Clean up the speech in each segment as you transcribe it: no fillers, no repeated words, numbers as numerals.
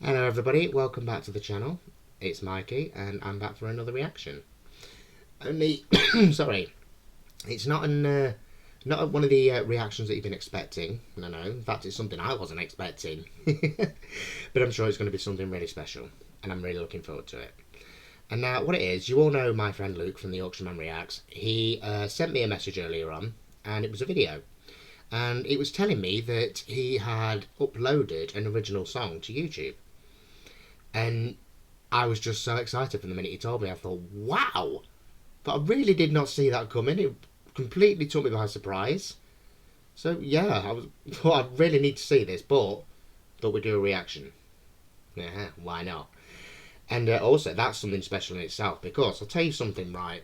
Hello everybody, welcome back to the channel. It's Mikey and I'm back for another reaction. Only, sorry, it's not one of the reactions that you've been expecting. No, in fact it's something I wasn't expecting. But I'm sure it's going to be something really special and I'm really looking forward to it. And now what it is, you all know my friend Luke from the Auctionman Reacts. He sent me a message earlier on and it was a video. And it was telling me that he had uploaded an original song to YouTube. And I was just so excited from the minute he told me. I thought, wow! But I really did not see that coming. It completely took me by surprise. So yeah, thought I really need to see this, but thought we'd do a reaction. Yeah, why not? And also, that's something special in itself because I'll tell you something, right?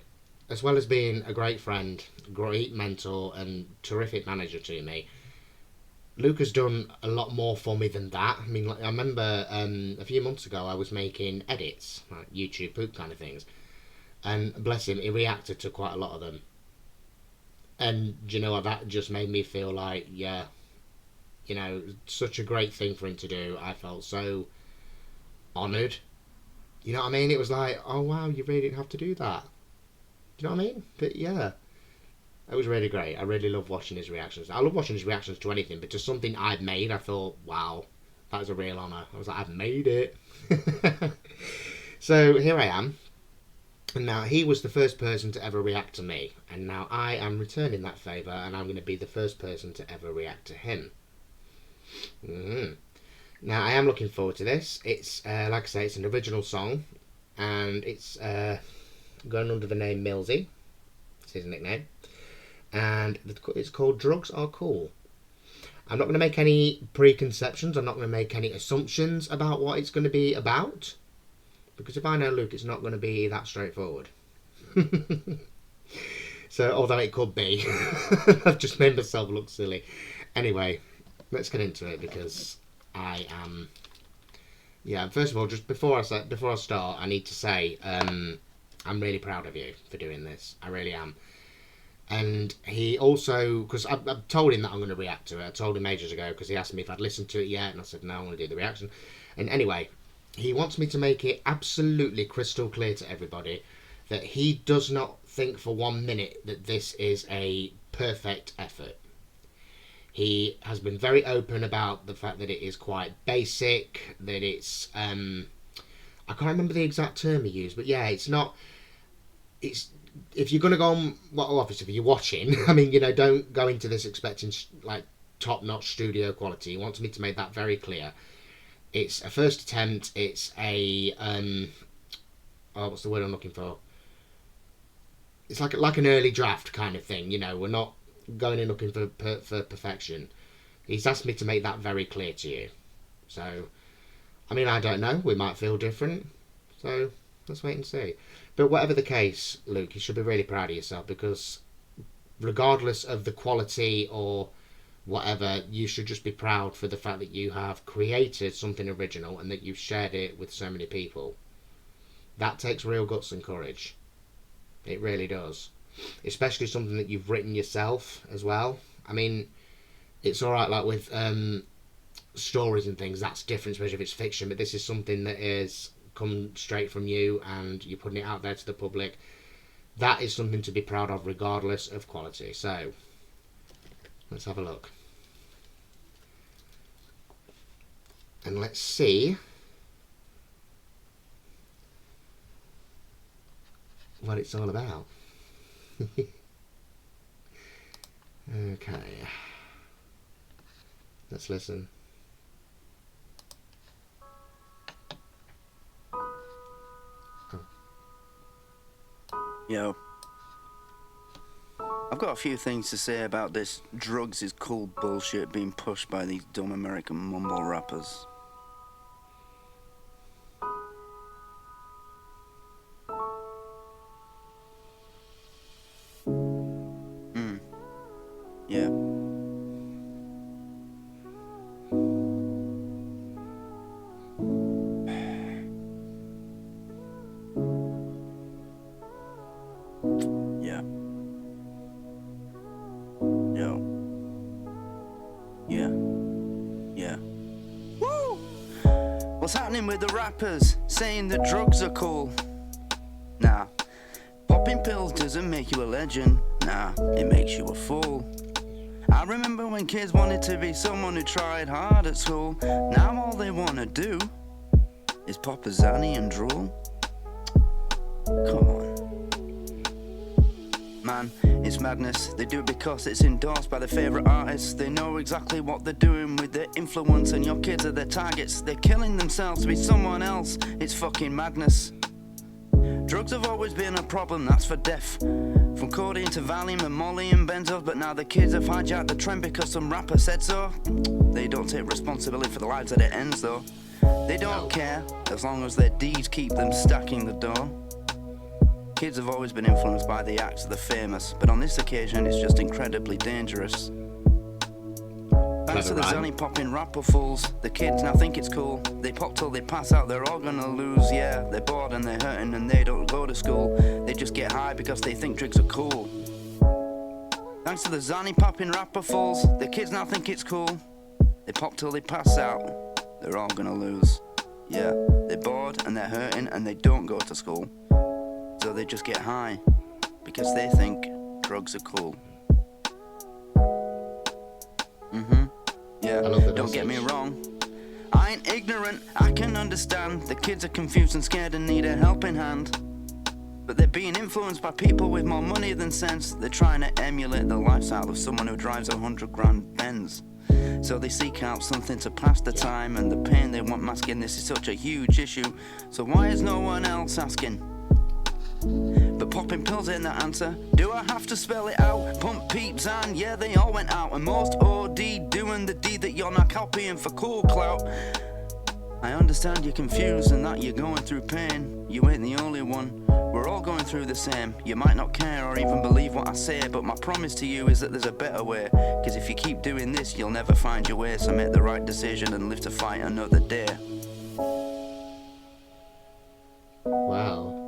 As well as being a great friend, great mentor, and terrific manager to me, Luke has done a lot more for me than that. I mean, like, I remember a few months ago I was making edits, like YouTube poop kind of things, and bless him, he reacted to quite a lot of them. And do you know what? That just made me feel like, yeah, such a great thing for him to do. I felt so honoured. You know what I mean? It was like, oh wow, you really didn't have to do that. Do you know what I mean? But yeah, it was really great. I really love watching his reactions. I love watching his reactions to anything, but to something I've made, I thought, wow, that was a real honour. I was like, I've made it. So here I am. And now he was the first person to ever react to me. And now I am returning that favour and I'm going to be the first person to ever react to him. Now I am looking forward to this. It's, like I say, it's an original song. And it's going under the name Millzy. It's his nickname. And it's called Drugs Are Cool. I'm not going to make any preconceptions. I'm not going to make any assumptions about what it's going to be about. Because if I know Luke, it's not going to be that straightforward. So, although it could be. I've just made myself look silly. Anyway, let's get into it because I am... Yeah, first of all, just before I start, I need to say I'm really proud of you for doing this. I really am. And he also, because I've told him that I'm going to react to it. I told him ages ago because he asked me if I'd listened to it yet, and I said no, I'm going to do the reaction. And anyway, he wants me to make it absolutely crystal clear to everybody that he does not think for 1 minute that this is a perfect effort. He has been very open about the fact that it is quite basic, that it's I can't remember the exact term he used, but yeah, it's not, it's, if you're going to go on, well, obviously if you're watching, I mean, don't go into this expecting like top-notch studio quality. He wants me to make that very clear. It's a first attempt. It's a oh, what's the word I'm looking for? It's like an early draft kind of thing. We're not going in looking for perfection. He's asked me to make that very clear to you. So, I mean, I don't know. We might feel different. So let's wait and see. But whatever the case, Luke, you should be really proud of yourself because regardless of the quality or whatever, you should just be proud for the fact that you have created something original and that you've shared it with so many people. That takes real guts and courage. It really does. Especially something that you've written yourself as well. I mean, it's alright like with stories and things, that's different, especially if it's fiction, but this is something that is come straight from you and you're putting it out there to the public. That is something to be proud of regardless of quality. So let's have a look and let's see what it's all about. Okay, let's listen. Yo, I've got a few things to say about this drugs is cool bullshit being pushed by these dumb American mumble rappers. Yeah. Yeah. Yo. Yeah. Yeah. Woo! What's happening with the rappers saying that drugs are cool? Nah, popping pills doesn't make you a legend. Nah, it makes you a fool. I remember when kids wanted to be someone who tried hard at school. Now all they want to do is pop a Zanny and drool. Come on. Man, it's madness. They do it because it's endorsed by their favourite artists. They know exactly what they're doing with their influence, and your kids are their targets. They're killing themselves to be someone else. It's fucking madness. Drugs have always been a problem, that's for death. From codeine to Valium and Molly and benzos, but now the kids have hijacked the trend because some rapper said so. They don't take responsibility for the lives that it ends though. They don't care, as long as their deeds keep them stacking the dough. Kids have always been influenced by the acts of the famous, but on this occasion it's just incredibly dangerous. Thanks to the Zanny popping rapper fools, the kids now think it's cool. They pop till they pass out, they're all gonna lose. Yeah, they're bored and they're hurting and they don't go to school. They just get high because they think drugs are cool. Thanks to the Zanny popping rapper fools, the kids now think it's cool. They pop till they pass out, they're all gonna lose. Yeah, they're bored and they're hurting and they don't go to school. So they just get high because they think drugs are cool. Yeah, don't get me wrong, I ain't ignorant, I can understand. The kids are confused and scared and need a helping hand. But they're being influenced by people with more money than sense. They're trying to emulate the lifestyle of someone who drives a 100 grand Benz. So they seek out something to pass the time, and the pain they want masking. This is such a huge issue, so why is no one else asking? But popping pills ain't the answer. Do I have to spell it out? Pump peeps and yeah, they all went out. And most OD doing the deed that you're not copying for cool clout. I understand you're confused and that you're going through pain. You ain't the only one. We're all going through the same. You might not care or even believe what I say, but my promise to you is that there's a better way. Cause if you keep doing this, you'll never find your way. So make the right decision and live to fight another day. Wow.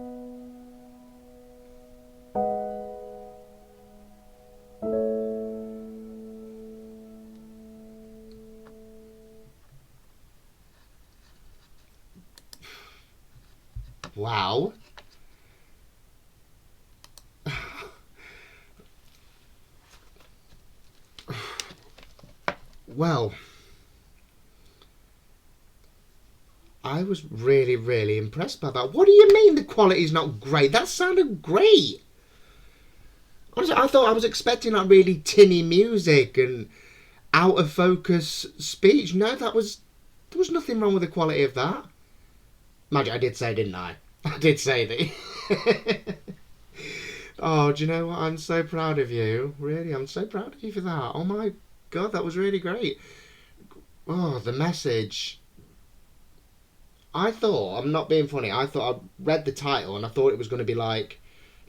Wow. Well, I was really, really impressed by that. What do you mean the quality's not great? That sounded great. Honestly, I thought I was expecting like really tinny music and out of focus speech. No, there was nothing wrong with the quality of that. Mind you, I did say, didn't I? I did say that. Oh, do you know what? I'm so proud of you. Really, I'm so proud of you for that. Oh my God, that was really great. Oh, the message. I thought, I'm not being funny, I thought I read the title and I thought it was going to be like,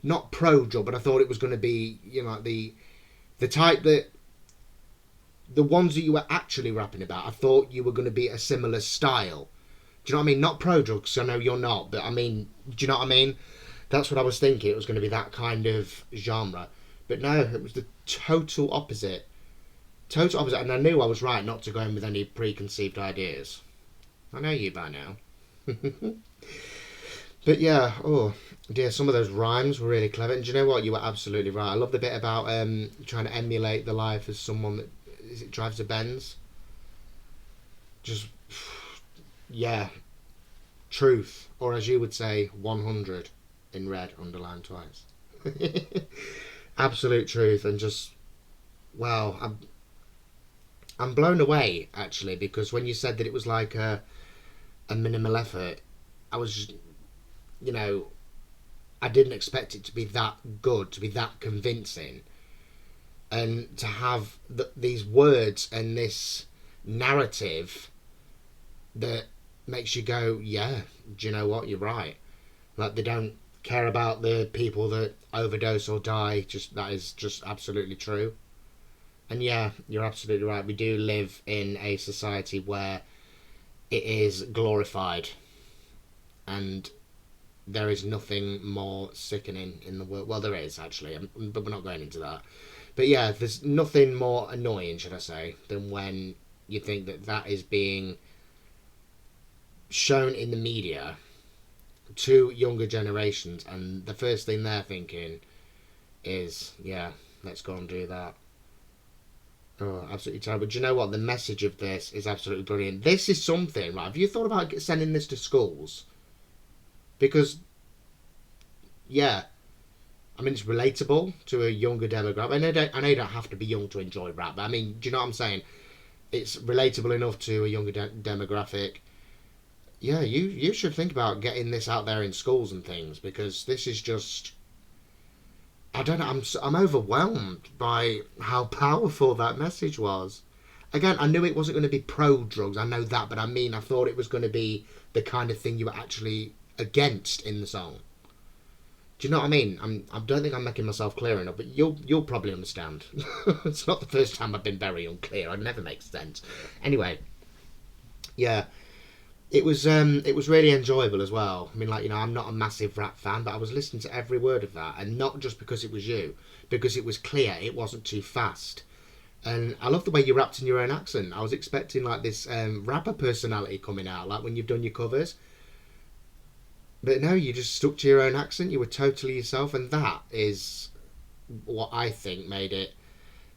not pro-drug, but I thought it was going to be, you know, like the type that, the ones that you were actually rapping about, I thought you were going to be a similar style. Do you know what I mean? Not pro-drugs, I know you're not, but I mean, do you know what I mean? That's what I was thinking, it was going to be that kind of genre. But no, it was the total opposite. Total opposite, and I knew I was right not to go in with any preconceived ideas. I know you by now. But yeah, oh dear, some of those rhymes were really clever. And do you know what? You were absolutely right. I love the bit about trying to emulate the life as someone that drives a Benz. Just, yeah, truth, or as you would say, 100 in red, underlined twice. Absolute truth, and just, wow, I'm blown away actually, because when you said that it was like a minimal effort, I was just, you know, I didn't expect it to be that good, to be that convincing, and to have these words and this narrative that makes you go, yeah, do you know what, you're right. Like, they don't care about the people that overdose or die, just that is just absolutely true. And yeah, you're absolutely right, we do live in a society where it is glorified, and there is nothing more sickening in the world. Well, there is actually, but we're not going into that. But yeah, there's nothing more annoying, should I say, than when you think that is being shown in the media to younger generations, and the first thing they're thinking is, yeah, let's go and do that. Oh, absolutely terrible. Do you know what? The message of this is absolutely brilliant. This is something, right? Have you thought about sending this to schools? Because, yeah, I mean, it's relatable to a younger demographic. I know you don't have to be young to enjoy rap, but I mean, do you know what I'm saying? It's relatable enough to a younger demographic. Yeah, you should think about getting this out there in schools and things, because this is just, I don't know, I'm overwhelmed by how powerful that message was. Again, I knew it wasn't going to be pro drugs, I know that, but I mean, I thought it was going to be the kind of thing you were actually against in the song. Do you know what I mean? I don't think I'm making myself clear enough, but you'll probably understand. It's not the first time I've been very unclear. It never makes sense. Anyway, yeah, it was really enjoyable as well. I mean, like, I'm not a massive rap fan, but I was listening to every word of that, and not just because it was you, because it was clear, it wasn't too fast. And I love the way you rapped in your own accent. I was expecting like this rapper personality coming out, like when you've done your covers. But no, you just stuck to your own accent. You were totally yourself, and that is what I think made it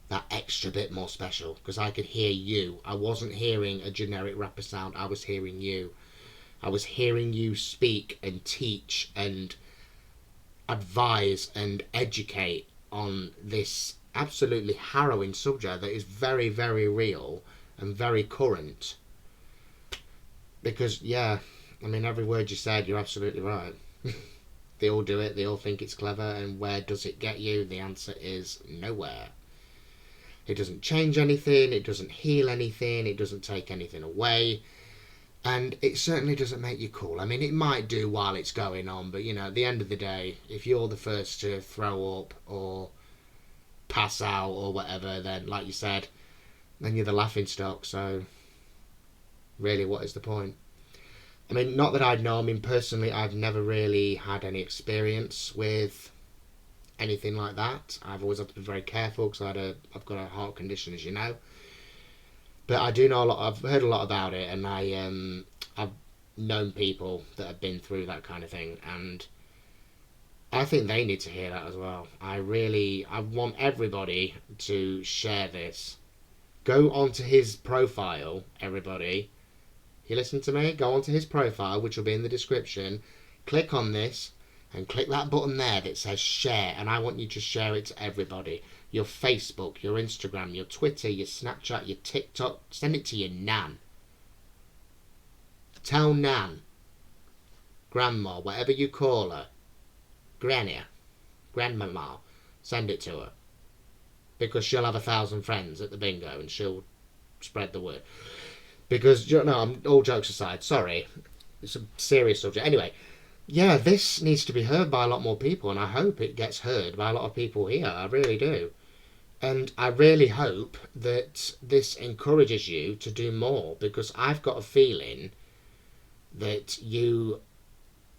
that extra bit more special, because I could hear you. I wasn't hearing a generic rapper sound. I was hearing you. I was hearing you speak and teach and advise and educate on this absolutely harrowing subject that is very, very real and very current. Because, yeah, I mean, every word you said, you're absolutely right. They all do it, they all think it's clever, and where does it get you? The answer is nowhere. It doesn't change anything, it doesn't heal anything, it doesn't take anything away, and it certainly doesn't make you cool. I mean, it might do while it's going on, but, at the end of the day, if you're the first to throw up or pass out or whatever, then, like you said, then you're the laughing stock, so really, what is the point? I mean, not that I know. I mean, personally, I've never really had any experience with anything like that. I've always had to be very careful because I've got a heart condition, as you know. But I do know a lot. I've heard a lot about it, and I've known people that have been through that kind of thing, and I think they need to hear that as well. I want everybody to share this. Go onto his profile, everybody. You listen to me? Go onto his profile, which will be in the description. Click on this and click that button there that says share, and I want you to share it to everybody. Your Facebook, your Instagram, your Twitter, your Snapchat, your TikTok. Send it to your nan. Tell nan, grandma, whatever you call her, granny, grandmama, send it to her. Because she'll have 1,000 friends at the bingo and she'll spread the word. Because, all jokes aside, sorry, it's a serious subject. Anyway, yeah, this needs to be heard by a lot more people, and I hope it gets heard by a lot of people here. I really do. And I really hope that this encourages you to do more, because I've got a feeling that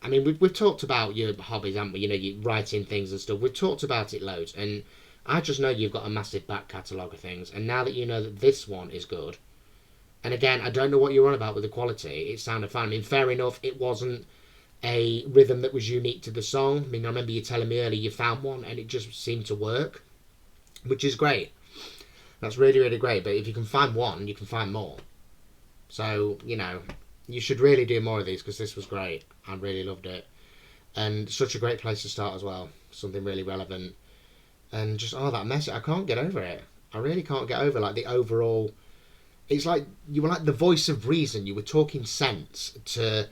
I mean, we've talked about your hobbies, haven't we? You writing things and stuff. We've talked about it loads, and I just know you've got a massive back catalogue of things, and now that you know that this one is good, and again, I don't know what you're on about with the quality. It sounded fine. I mean, fair enough, it wasn't a rhythm that was unique to the song. I mean, I remember you telling me earlier you found one and it just seemed to work, which is great. That's really, really great. But if you can find one, you can find more. So, you should really do more of these, because this was great. I really loved it. And such a great place to start as well. Something really relevant. And just, that message, I can't get over it. I really can't get over, like, the overall... It's like you were like the voice of reason. You were talking sense to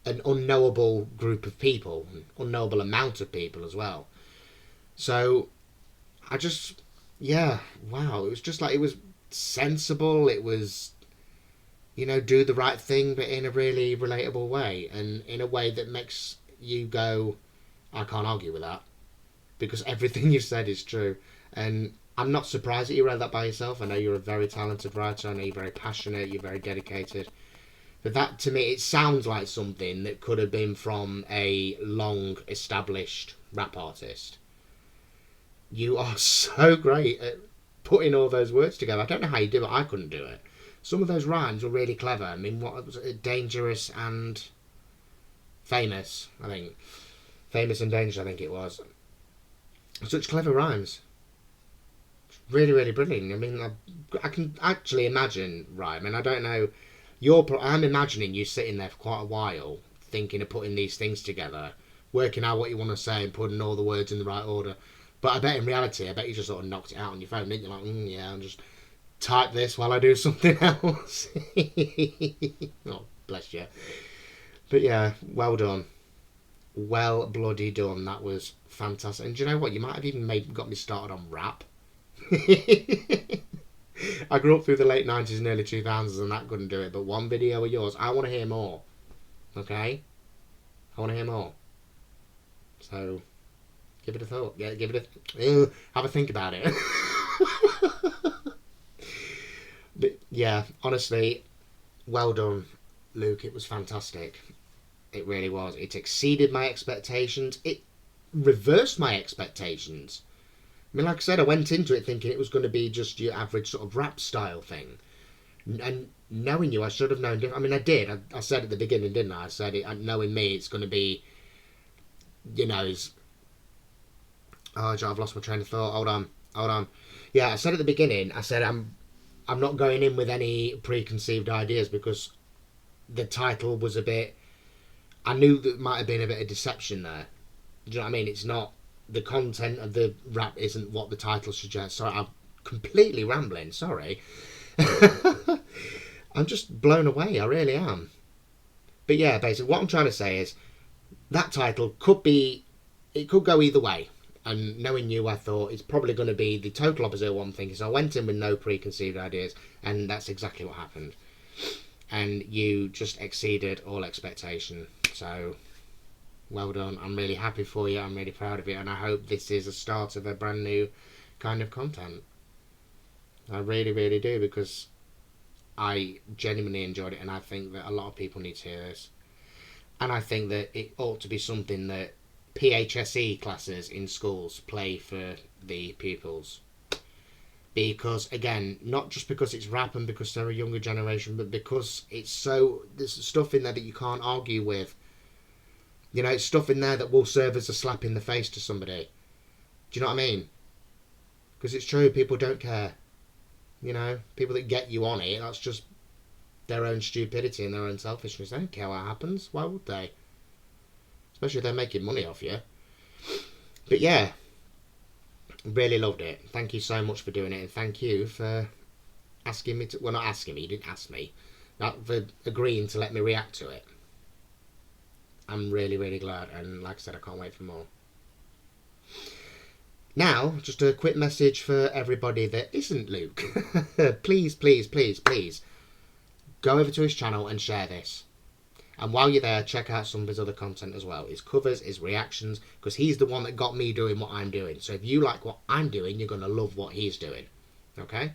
an unknowable group of people, an unknowable amount of people as well. So I just, wow. It was just like, it was sensible. It was, do the right thing, but in a really relatable way, and in a way that makes you go, I can't argue with that, because everything you've said is true. And I'm not surprised that you wrote that by yourself. I know you're a very talented writer. I know you're very passionate. You're very dedicated. But that, to me, it sounds like something that could have been from a long-established rap artist. You are so great at putting all those words together. I don't know how you do it. I couldn't do it. some of those rhymes were really clever. I mean, what was it? Dangerous and famous, I think. Famous and dangerous, I think it was. Such clever rhymes. Really, really brilliant. I mean, I can actually imagine rhyme, and I don't know. I'm imagining you sitting there for quite a while, thinking of putting these things together, working out what you want to say, and putting all the words in the right order. But I bet in reality, you just sort of knocked it out on your phone, didn't you? Like, yeah, I'll just type this while I do something else. Oh, bless you. But yeah, well done. Well bloody done. That was fantastic. And do you know what? You might have even got me started on rap. I grew up through the late 90s and early 2000s and that couldn't do it. But one video of yours, I want to hear more. Okay? I want to hear more. So, give it a thought. Yeah, give it a... have a think about it. But yeah, honestly, well done, Luke. It was fantastic. It really was. It exceeded my expectations. It reversed my expectations. I mean, like I said, I went into it thinking it was going to be just your average sort of rap style thing. And knowing you, I should have known different. I mean, I did. I said at the beginning, didn't I? I said, knowing me, it's going to be, you know, oh, I've lost my train of thought. Hold on. Yeah, I said at the beginning, I said I'm not going in with any preconceived ideas because the title was a bit... I knew that might have been a bit of deception there. Do you know what I mean? It's not... The content of the rap isn't what the title suggests. Sorry, I'm completely rambling. Sorry. I'm just blown away. I really am. But yeah, basically what I'm trying to say is that title could be... It could go either way. And knowing you, I thought it's probably going to be the total opposite of what I'm thinking. So I went in with no preconceived ideas. And that's exactly what happened. And you just exceeded all expectation. So... well done. I'm really happy for you. I'm really proud of you. And I hope this is a start of a brand new kind of content. I really, really do, because I genuinely enjoyed it and I think that a lot of people need to hear this. And I think that it ought to be something that PHSE classes in schools play for the pupils. Because, again, not just because it's rap and because they're a younger generation, but because it's so... there's stuff in there that you can't argue with. You know, it's stuff in there that will serve as a slap in the face to somebody. Do you know what I mean? Because it's true, people don't care. You know, people that get you on it, that's just their own stupidity and their own selfishness. They don't care what happens. Why would they? Especially if they're making money off you. But yeah, really loved it. Thank you so much for doing it. And thank you for asking me to... well, not asking me, you didn't ask me. Not for agreeing to let me react to it. I'm really, really glad, and like I said, I can't wait for more. Now, just a quick message for everybody that isn't Luke. Please, please, please, please, go over to his channel and share this. And while you're there, check out some of his other content as well. His covers, his reactions, because he's the one that got me doing what I'm doing. So if you like what I'm doing, you're going to love what he's doing. Okay?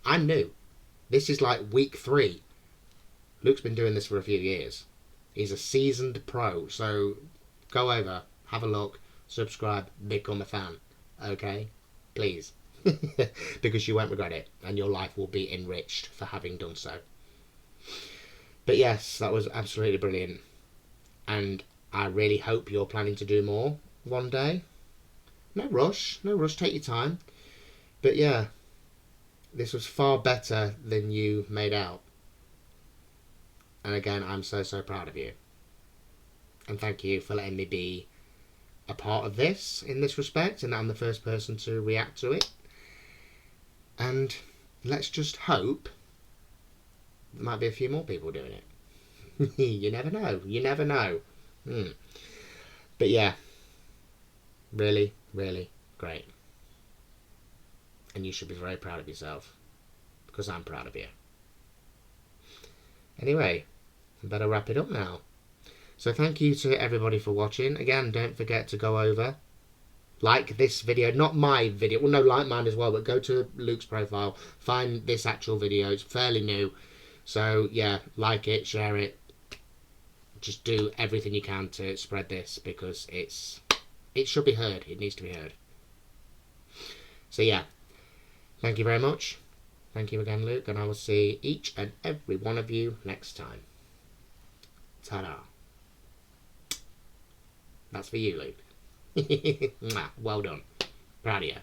I'm new. This is like week 3. Luke's been doing this for a few years. He's a seasoned pro, so go over, have a look, subscribe, become a fan, okay? Please. Because you won't regret it, and your life will be enriched for having done so. But yes, that was absolutely brilliant. And I really hope you're planning to do more one day. No rush, take your time. But yeah, this was far better than you made out. And again, I'm so, so proud of you. And thank you for letting me be a part of this in this respect. And I'm the first person to react to it. And let's just hope there might be a few more people doing it. You never know. You never know. But yeah, really, really great. And you should be very proud of yourself. Because I'm proud of you. Anyway, I better wrap it up now. So thank you to everybody for watching. Again, don't forget to go over, like this video, not my video, well no, like mine as well, but go to Luke's profile, find this actual video, it's fairly new. So yeah, like it, share it, just do everything you can to spread this, because it should be heard, it needs to be heard. So yeah, thank you very much. Thank you again, Luke, and I will see each and every one of you next time. Ta-da. That's for you, Luke. Well done. Proud of you.